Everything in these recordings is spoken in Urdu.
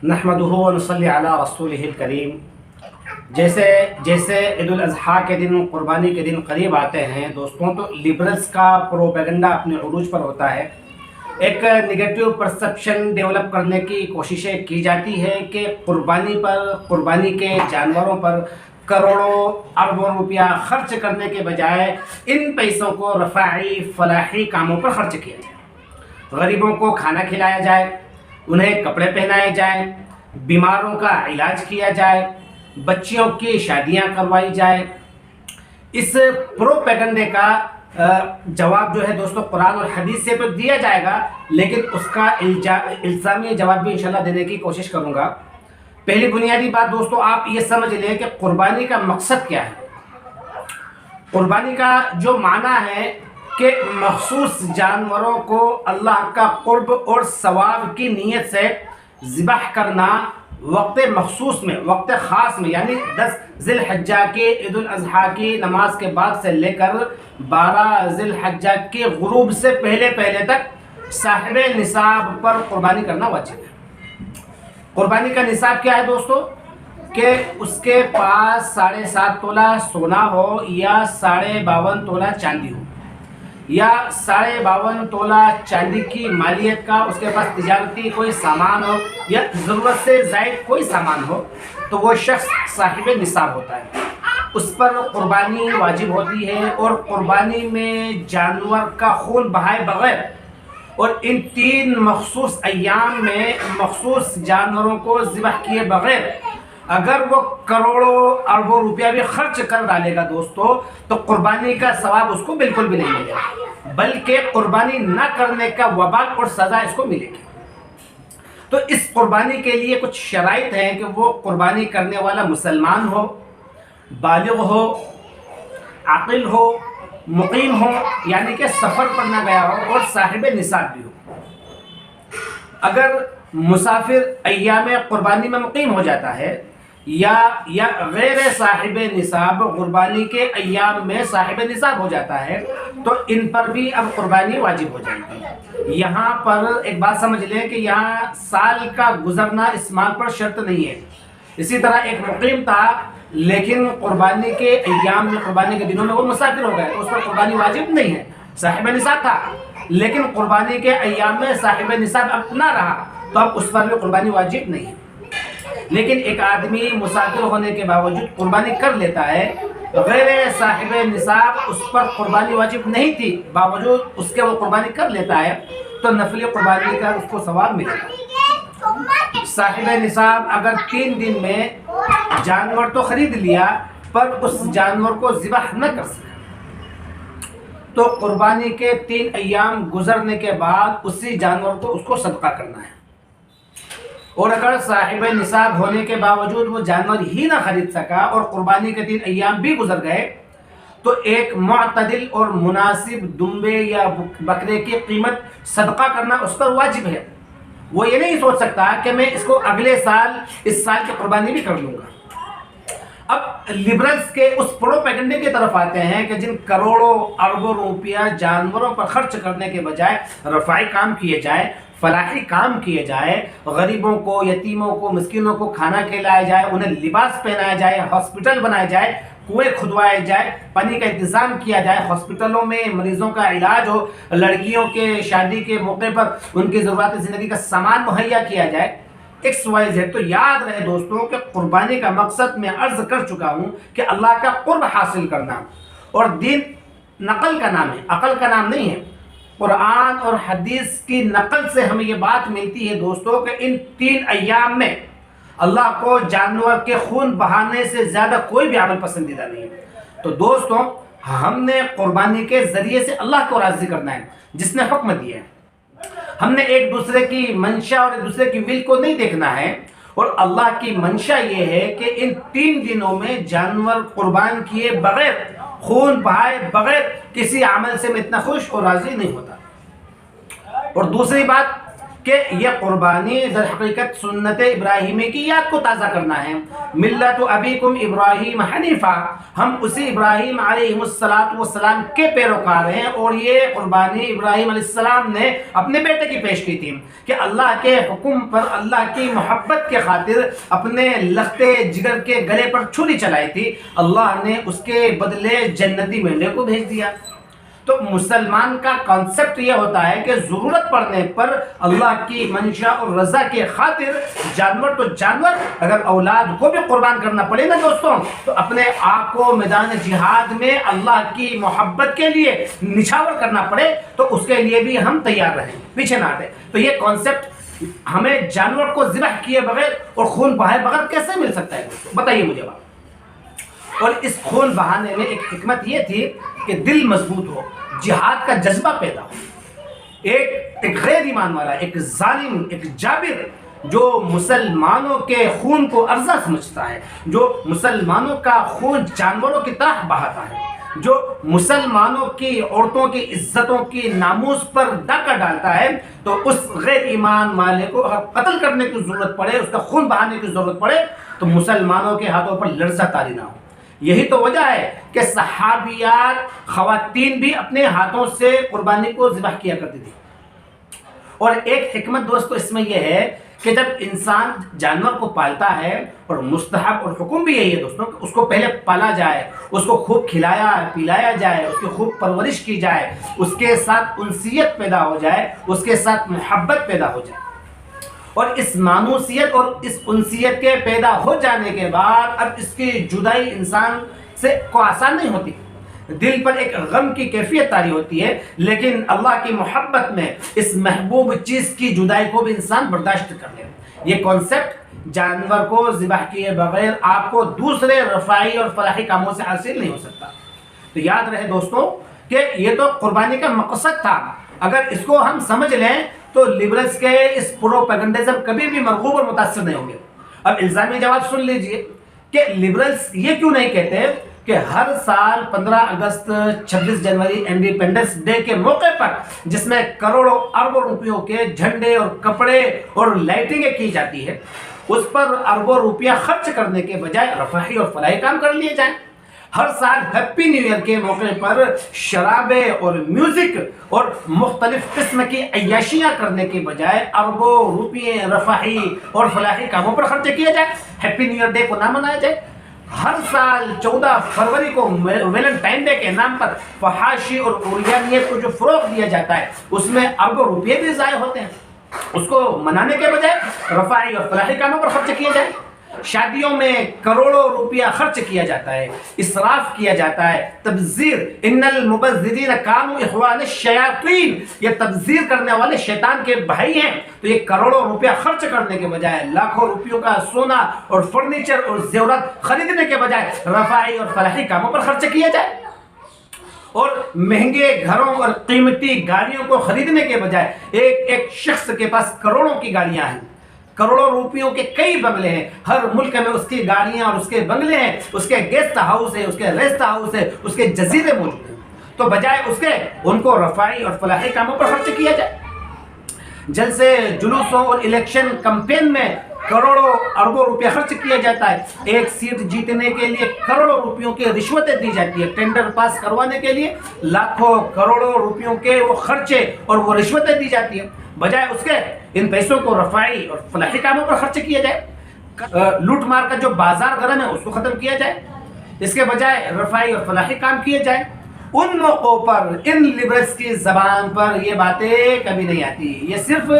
نحمدہ و نصلی علی رسولہ الکریم۔ جیسے جیسے عید الاضحیٰ کے دن، قربانی کے دن قریب آتے ہیں دوستوں، تو لبرلز کا پروپیگنڈا اپنے عروج پر ہوتا ہے۔ ایک نگیٹو پرسپشن ڈیولپ کرنے کی کوششیں کی جاتی ہے کہ قربانی کے جانوروں پر کروڑوں اربوں روپیہ خرچ کرنے کے بجائے ان پیسوں کو رفاعی فلاحی کاموں پر خرچ کیا جائے، غریبوں کو کھانا کھلایا جائے، انہیں کپڑے پہنائے جائیں، بیماروں کا علاج کیا جائے، بچیوں کی شادیاں کروائی جائے۔ اس پروپیگنڈے کا جواب جو ہے دوستو قرآن اور حدیث سے تو دیا جائے گا، لیکن اس کا الزامی جواب بھی انشاءاللہ دینے کی کوشش کروں گا۔ پہلی بنیادی بات دوستو، آپ یہ سمجھ لیں کہ قربانی کا مقصد کیا ہے۔ قربانی کا جو معنی ہے کہ مخصوص جانوروں کو اللہ کا قرب اور ثواب کی نیت سے ذبح کرنا وقت مخصوص میں، وقت خاص میں، یعنی 10 ذی الحجہ کے عید الاضحیٰ کی نماز کے بعد سے لے کر 12 ذی الحجہ کے غروب سے پہلے تک صاحب نصاب پر قربانی کرنا واجب ہے۔ قربانی کا نصاب کیا ہے دوستو؟ کہ اس کے پاس 7.5 تولہ سونا ہو یا 52.5 تولہ چاندی ہو، یا 52.5 تولہ چاندی کی مالیت کا اس کے پاس تجارتی کوئی سامان ہو، یا ضرورت سے زائد کوئی سامان ہو، تو وہ شخص صاحب نصاب ہوتا ہے، اس پر قربانی واجب ہوتی ہے۔ اور قربانی میں جانور کا خون بہائے بغیر اور ان 3 مخصوص ایام میں مخصوص جانوروں کو ذبح کیے بغیر اگر وہ کروڑوں اربوں روپیہ بھی خرچ کر ڈالے گا دوستو، تو قربانی کا ثواب اس کو بالکل بھی نہیں ملے گا، بلکہ قربانی نہ کرنے کا وبال اور سزا اس کو ملے گی۔ تو اس قربانی کے لیے کچھ شرائط ہیں کہ وہ قربانی کرنے والا مسلمان ہو، بالغ ہو، عاقل ہو، مقیم ہو، یعنی کہ سفر پر نہ گیا ہو، اور صاحب نصاب بھی ہو۔ اگر مسافر ایام قربانی میں مقیم ہو جاتا ہے یا غیر صاحب نصاب قربانی کے ایام میں صاحب نصاب ہو جاتا ہے، تو ان پر بھی اب قربانی واجب ہو جائے گی۔ یہاں پر ایک بات سمجھ لیں کہ یہاں سال کا گزرنا اس مال پر شرط نہیں ہے۔ اسی طرح ایک مقیم تھا لیکن قربانی کے ایام میں، قربانی کے دنوں میں وہ مسافر ہو گئے، تو اس پر قربانی واجب نہیں ہے، صاحب نصاب تھا، لیکن قربانی کے ایام میں صاحب نصاب اب نہ رہا، تو اب اس پر بھی قربانی واجب نہیں ہے۔ لیکن ایک آدمی مسافر ہونے کے باوجود قربانی کر لیتا ہے، غیر صاحب نصاب اس پر قربانی واجب نہیں تھی، باوجود اس کے وہ قربانی کر لیتا ہے، تو نفلی قربانی کا اس کو ثواب ملے گا۔ صاحب نصاب اگر 3 دن میں جانور تو خرید لیا پر اس جانور کو ذبح نہ کر سکا، تو قربانی کے 3 ایام گزرنے کے بعد اسی جانور کو اس کو صدقہ کرنا ہے۔ اور اگر صاحب نصاب ہونے کے باوجود وہ جانور ہی نہ خرید سکا اور قربانی کے 3 ایام بھی گزر گئے، تو ایک معتدل اور مناسب دمبے یا بکرے کی قیمت صدقہ کرنا اس پر واجب ہے۔ وہ یہ نہیں سوچ سکتا کہ میں اس کو اگلے سال اس سال کی قربانی بھی کر لوں گا۔ اب لبرلز کے اس پروپیگنڈے کی طرف آتے ہیں کہ جن کروڑوں اربوں روپیہ جانوروں پر خرچ کرنے کے بجائے رفاعی کام کیے جائے، فلاحی کام کیے جائے، غریبوں کو، یتیموں کو، مسکینوں کو کھانا کھلایا جائے، انہیں لباس پہنایا جائے، ہاسپٹل بنائے جائے، کنویں کھدوائے جائے، پانی کا انتظام کیا جائے، ہاسپٹلوں میں مریضوں کا علاج ہو، لڑکیوں کے شادی کے موقع پر ان کی ضروریات زندگی کا سامان مہیا کیا جائے، XYZ، تو یاد رہے دوستوں کہ قربانی کا مقصد میں عرض کر چکا ہوں کہ اللہ کا قرب حاصل کرنا، اور دین نقل کا نام ہے، عقل کا نام نہیں ہے۔ قرآن اور حدیث کی نقل سے ہمیں یہ بات ملتی ہے دوستوں کہ ان 3 ایام میں اللہ کو جانور کے خون بہانے سے زیادہ کوئی بھی عمل پسندیدہ نہیں ہے۔ تو دوستوں، ہم نے قربانی کے ذریعے سے اللہ کو راضی کرنا ہے جس نے حکم دیا ہے۔ ہم نے ایک دوسرے کی منشا اور ایک دوسرے کی ول کو نہیں دیکھنا ہے، اور اللہ کی منشا یہ ہے کہ ان 3 دنوں میں جانور قربان کیے بغیر، خون بہائے بغیر کسی عمل سے میں اتنا خوش اور راضی نہیں ہوتا۔ اور دوسری بات کہ یہ قربانی در حقیقت سنت ابراہیمی کی یاد کو تازہ کرنا ہے. ملت ابیکم ابراہیم حنیفہ، ہم اسی ابراہیم علیہ السلام کے پیروکار ہیں، اور یہ قربانی ابراہیم علیہ السلام نے اپنے بیٹے کی پیش کی تھی کہ اللہ کے حکم پر، اللہ کی محبت کے خاطر اپنے لختے جگر کے گلے پر چھری چلائی تھی. اللہ نے اس کے بدلے جنتی مینڈے کو بھیج دیا. تو مسلمان کا کانسیپٹ یہ ہوتا ہے کہ ضرورت پڑنے پر اللہ کی منشا اور رضا کے خاطر جانور تو جانور، اگر اولاد کو بھی قربان کرنا پڑے نا دوستوں، تو اپنے آپ کو میدان جہاد میں اللہ کی محبت کے لیے نچھاور کرنا پڑے تو اس کے لیے بھی ہم تیار رہیں، پیچھے نہ ہٹیں. تو یہ کانسیپٹ ہمیں جانور کو ذبح کیے بغیر اور خون بہائے بغیر کیسے مل سکتا ہے دوستوں؟ بتائیے مجھے بات. اور اس خون بہانے میں ایک حکمت یہ تھی کہ دل مضبوط ہو، جہاد کا جذبہ پیدا ہو. ایک غیر ایمان والا، ایک ظالم، ایک جابر جو مسلمانوں کے خون کو ارزہ سمجھتا ہے، جو مسلمانوں کا خون جانوروں کی طرح بہاتا ہے، جو مسلمانوں کی عورتوں کی عزتوں کی ناموس پر ڈاکہ ڈالتا ہے، تو اس غیر ایمان والے کو اگر قتل کرنے کی ضرورت پڑے، اس کا خون بہانے کی ضرورت پڑے، تو مسلمانوں کے ہاتھوں پر لرزہ طاری نہ ہو. یہی تو وجہ ہے کہ صحابیات خواتین بھی اپنے ہاتھوں سے قربانی کو ذبح کیا کرتی تھی. اور ایک حکمت دوستو اس میں یہ ہے کہ جب انسان جانور کو پالتا ہے، اور مستحب اور حکم بھی یہی ہے دوستوں کہ اس کو پہلے پالا جائے، اس کو خوب کھلایا پلایا جائے، اس کی خوب پرورش کی جائے، اس کے ساتھ انسیت پیدا ہو جائے، اس کے ساتھ محبت پیدا ہو جائے. اور اس مانوسیت اور اس انسیت کے پیدا ہو جانے کے بعد اب اس کی جدائی انسان سے کو آسان نہیں ہوتی. دل پر ایک غم کی کیفیت طاری ہوتی ہے، لیکن اللہ کی محبت میں اس محبوب چیز کی جدائی کو بھی انسان برداشت کر لے. یہ کانسیپٹ جانور کو ذبح کیے بغیر آپ کو دوسرے رفاہی اور فلاحی کاموں سے حاصل نہیں ہو سکتا. تو یاد رہے دوستوں کہ یہ تو قربانی کا مقصد تھا. اگر اس کو ہم سمجھ لیں تو لبرلز کے اس پروپیگنڈزم کبھی بھی مرغوب اور متاثر نہیں ہوں گے. اب الزامی جواب سن لیجئے کہ لبرلز یہ کیوں نہیں کہتے کہ ہر سال 15 اگست 26 جنوری انڈیپینڈنس ڈے کے موقع پر جس میں کروڑوں اربوں روپیوں کے جھنڈے اور کپڑے اور لائٹنگیں کی جاتی ہے، اس پر اربوں روپیہ خرچ کرنے کے بجائے رفاہی اور فلاحی کام کر لیے جائیں. ہر سال ہیپی نیو ایئر کے موقع پر شرابیں اور میوزک اور مختلف قسم کی عیاشیاں کرنے کے بجائے اربوں روپیے رفاہی اور فلاحی کاموں پر خرچ کیا جائے، ہیپی نیو ایئر ڈے کو نہ منایا جائے. ہر سال 14 فروری کو ویلنٹائن ڈے کے نام پر فحاشی اور اوریانیت کو جو فروغ دیا جاتا ہے اس میں اربوں روپیے بھی ضائع ہوتے ہیں. اس کو منانے کے بجائے رفاہی اور فلاحی کاموں پر خرچ کیا جائے. شادیوں میں کروڑوں روپیہ خرچ کیا جاتا ہے، اسراف کیا جاتا ہے، تبذیر. ان المبذرین کانوا اخوان الشیاطین، یہ تبذیر کرنے والے شیطان کے بھائی ہیں. تو یہ کروڑوں روپیہ خرچ کرنے کے بجائے، لاکھوں روپیوں کا سونا اور فرنیچر اور زیورات خریدنے کے بجائے رفاہی اور فلاحی کاموں پر خرچ کیا جائے. اور مہنگے گھروں اور قیمتی گاڑیوں کو خریدنے کے بجائے ایک شخص کے پاس کروڑوں کی گاڑیاں ہیں، کروڑوں روپیوں کے کئی بنگلے ہیں، ہر ملک میں اس کی گاڑیاں اور اس کے بنگلے ہیں، اس کے گیسٹ ہاؤس ہے، اس کے ریسٹ ہاؤس ہے، اس کے جزیرے موجود ہیں. تو بجائے اس کے ان کو رفاہی اور فلاحی کاموں پر خرچ کیا جائے. جلسے جلوسوں اور الیکشن کمپین میں کروڑوں اربوں روپے خرچ کیا جاتا ہے. ایک سیٹ جیتنے کے لیے کروڑوں روپیوں کی رشوتیں دی جاتی ہے. ٹینڈر پاس کروانے کے لیے لاکھوں کروڑوں روپیوں کے وہ خرچے اور وہ رشوتیں دی جاتی ہیں. بجائے اس کے ان پیسوں کو رفاہی اور فلاحی کاموں پر خرچ کیا جائے. لوٹ مار کا جو بازار گرم ہے اس کو ختم کیا جائے. اس کے بجائے رفاہی اور فلاحی کام کیے جائیں. ان موقعوں پر ان لبرلز کی زبان پر یہ باتیں کبھی نہیں آتی. یہ صرف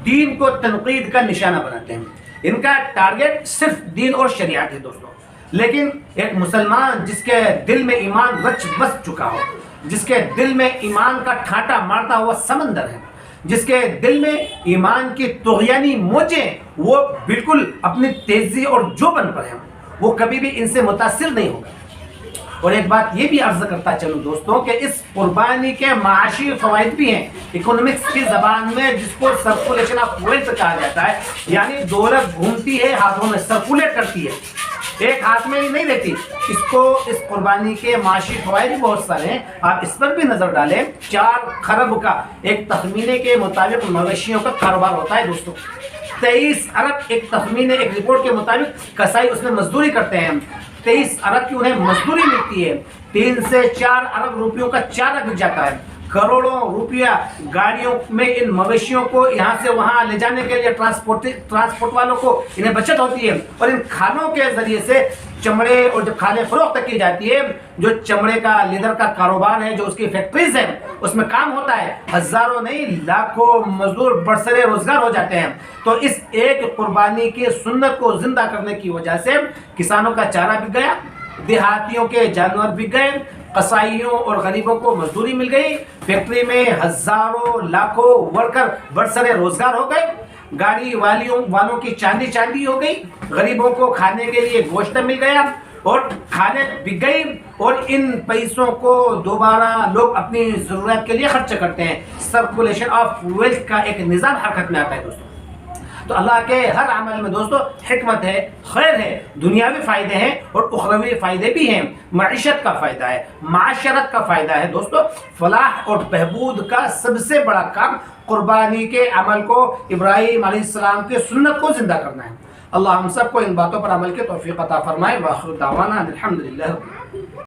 دین کو تنقید کا نشانہ بناتے ہیں. ان کا ٹارگٹ صرف دین اور شریعت ہے دوستوں. لیکن ایک مسلمان جس کے دل میں ایمان رچ بس چکا ہو، جس کے دل میں ایمان کا ٹھاٹا مارتا ہوا سمندر ہے، جس کے دل میں ایمان کی طغیانی موجیں وہ بالکل اپنی تیزی اور جوبن پر ہیں، وہ کبھی بھی ان سے متاثر نہیں ہوگا. اور ایک بات یہ بھی عرض کرتا چلوں دوستوں کہ اس قربانی کے معاشی فوائد بھی ہیں. اکنامکس کی زبان میں جس کو سرکولیشن آف ویلتھ کہا جاتا ہے، یعنی دولت گھومتی ہے، ہاتھوں میں سرکولیٹ کرتی ہے. ایک ہاتھ میں نہیں رہتی. اس قربانی کے معاشی فوائد بھی بہت سارے ہیں. آپ اس پر بھی نظر ڈالیں. 4 خرب کا ایک تخمینے کے مطابق مویشیوں کا کاروبار ہوتا ہے دوستوں. 23 ارب ایک تخمینے، ایک رپورٹ کے مطابق کسائی اس میں مزدوری کرتے ہیں. 23 ارب کی انہیں مزدوری ملتی ہے. 3 سے 4 ارب روپیوں کا چارہ بک جاتا ہے. کروڑوں روپیہ گاڑیوں میں ان مویشیوں کو یہاں سے وہاں لے جانے کے لیے ٹرانسپورٹ والوں کو انہیں بچت ہوتی ہے. اور ان کھانوں کے ذریعے سے چمڑے اور جب کھانے فروخت کی جاتی ہے، جو چمڑے کا لیدر کا کاروبار ہے، جو اس کی فیکٹریز ہیں، اس میں کام ہوتا ہے. ہزاروں نہیں لاکھوں مزدور برسر روزگار ہو جاتے ہیں. تو اس ایک قربانی کی سنت کو زندہ کرنے کی وجہ سے کسانوں کا چارہ بک گیا، دیہاتیوں کے جانور بک گئے، قصائیوں اور غریبوں کو مزدوری مل گئی، فیکٹری میں ہزاروں لاکھوں ورکر برسر روزگار ہو گئے، گاڑی والوں کی چاندی ہو گئی، غریبوں کو کھانے کے لیے گوشت مل گیا اور کھانے بک گئی، اور ان پیسوں کو دوبارہ لوگ اپنی ضرورت کے لیے خرچ کرتے ہیں. سرکولیشن آف ویلتھ کا ایک نظام حرکت میں آتا ہے دوستوں. تو اللہ کے ہر عمل میں دوستو حکمت ہے، خیر ہے، دنیاوی فائدے ہیں اور اخروی فائدے بھی ہیں. معیشت کا فائدہ ہے، معاشرت کا فائدہ ہے دوستو. فلاح اور بہبود کا سب سے بڑا کام قربانی کے عمل کو، ابراہیم علیہ السلام کے سنت کو زندہ کرنا ہے. اللہ ہم سب کو ان باتوں پر عمل کے توفیق عطا فرمائے. وآخر دعوانا الحمدللہ.